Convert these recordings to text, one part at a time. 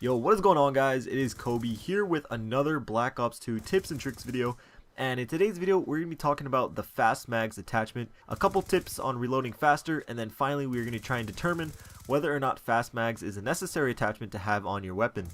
Yo, what is going on, guys? It is Kobe here with another Black Ops 2 tips and tricks video. And in today's video, we're going to be talking about the Fast Mags attachment, a couple tips on reloading faster, and then finally we're going to try and determine whether or not Fast Mags is a necessary attachment to have on your weapon.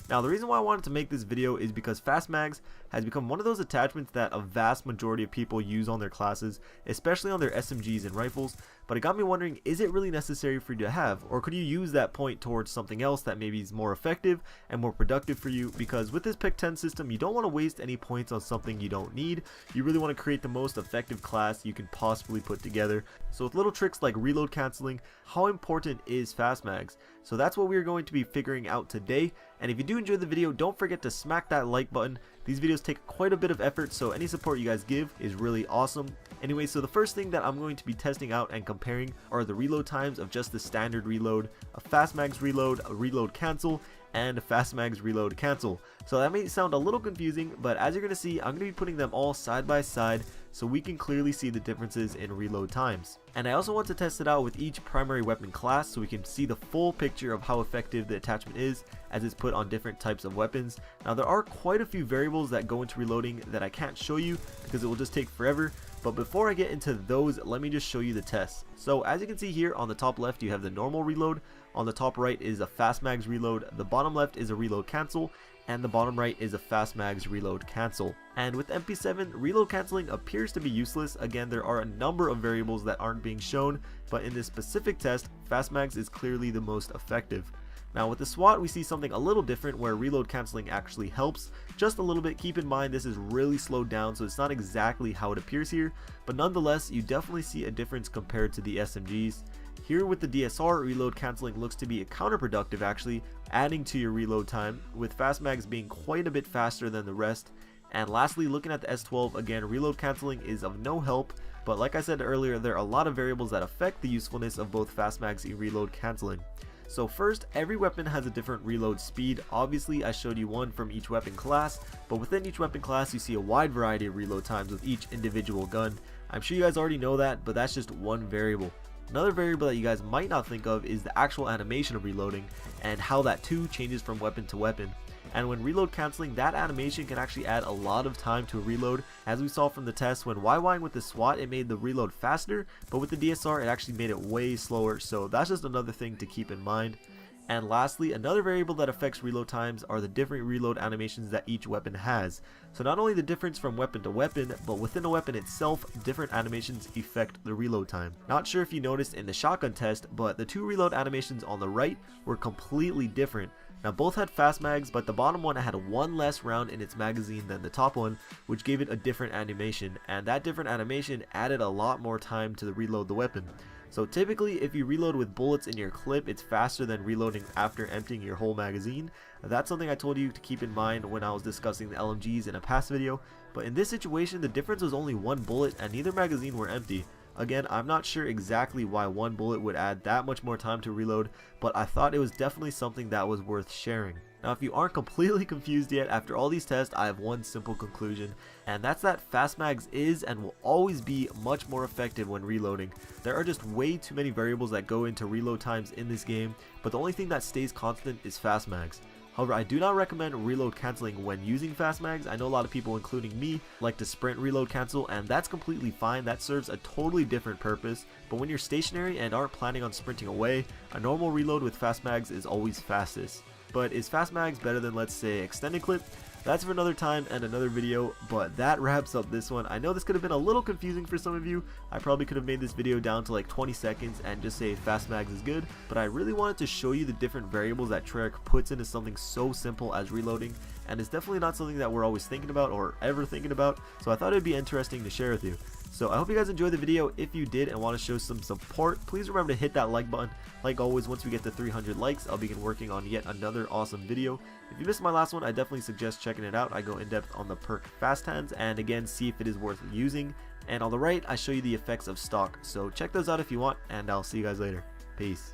Now, the reason why I wanted to make this video is because Fast Mags has become one of those attachments that a vast majority of people use on their classes, especially on their SMGs and rifles, but it got me wondering, is it really necessary for you to have, or could you use that point towards something else that maybe is more effective and more productive for you? Because with this pick 10 system, you don't want to waste any points on something you don't need. You really want to create the most effective class you can possibly put together. So with little tricks like reload canceling, how important is Fast Mags? So that's what we're going to be figuring out today. And if you do enjoy the video, don't forget to smack that like button. These videos take quite a bit of effort, so any support you guys give is really awesome. Anyway, so the first thing that I'm going to be testing out and comparing are the reload times of just the standard reload, a Fast Mags reload, a reload cancel, and a Fast Mags reload cancel. So that may sound a little confusing, but as you're going to see, I'm going to be putting them all side by side so we can clearly see the differences in reload times. And I also want to test it out with each primary weapon class so we can see the full picture of how effective the attachment is as it's put on different types of weapons. Now, there are quite a few variables that go into reloading that I can't show you because it will just take forever. But before I get into those, let me just show you the tests. So as you can see here, on the top left you have the normal reload, on the top right is a Fast Mags reload, the bottom left is a reload cancel, and the bottom right is a Fast Mags reload cancel. And with MP7, reload canceling appears to be useless. Again, there are a number of variables that aren't being shown, but in this specific test, Fast Mags is clearly the most effective. Now with the SWAT, we see something a little different where reload canceling actually helps just a little bit. Keep in mind this is really slowed down, so it's not exactly how it appears here, but nonetheless you definitely see a difference compared to the SMGs. Here with the DSR, reload canceling looks to be counterproductive, actually adding to your reload time, with Fast Mags being quite a bit faster than the rest. And lastly, looking at the S12, again, reload canceling is of no help, but like I said earlier, there are a lot of variables that affect the usefulness of both Fast Mags and reload canceling. So first, every weapon has a different reload speed. Obviously I showed you one from each weapon class, but within each weapon class you see a wide variety of reload times with each individual gun. I'm sure you guys already know that, but that's just one variable. Another variable that you guys might not think of is the actual animation of reloading and how that too changes from weapon to weapon. And when reload canceling, that animation can actually add a lot of time to a reload. As we saw from the test, when YYing with the SWAT, it made the reload faster, but with the DSR it actually made it way slower, so that's just another thing to keep in mind. And lastly, another variable that affects reload times are the different reload animations that each weapon has. So not only the difference from weapon to weapon, but within a weapon itself, different animations affect the reload time. Not sure if you noticed in the shotgun test, but the two reload animations on the right were completely different. Now both had Fast Mags, but the bottom one had one less round in its magazine than the top one, which gave it a different animation, and that different animation added a lot more time to reload the weapon. So typically if you reload with bullets in your clip, it's faster than reloading after emptying your whole magazine. That's something I told you to keep in mind when I was discussing the LMGs in a past video, but in this situation the difference was only one bullet and neither magazine were empty. Again, I'm not sure exactly why one bullet would add that much more time to reload, but I thought it was definitely something that was worth sharing. Now if you aren't completely confused yet, after all these tests I have one simple conclusion, and that's that Fast Mags is and will always be much more effective when reloading. There are just way too many variables that go into reload times in this game, but the only thing that stays constant is Fast Mags. However, I do not recommend reload canceling when using Fast Mags. I know a lot of people, including me, like to sprint reload cancel, and that's completely fine. That serves a totally different purpose. But when you're stationary and aren't planning on sprinting away, a normal reload with Fast Mags is always fastest. But is Fast Mags better than, let's say, extended clip? That's for another time and another video, but that wraps up this one. I know this could have been a little confusing for some of you. I probably could have made this video down to like 20 seconds and just say Fast Mags is good, but I really wanted to show you the different variables that Tricks puts into something so simple as reloading, and it's definitely not something that we're always thinking about or ever thinking about, so I thought it'd be interesting to share with you. So I hope you guys enjoyed the video. If you did and want to show some support, please remember to hit that like button. Like always, once we get to 300 likes, I'll begin working on yet another awesome video. If you missed my last one, I definitely suggest checking it out. I go in depth on the perk Fast Hands and again see if it is worth using. And on the right, I show you the effects of stock. So check those out if you want, and I'll see you guys later. Peace.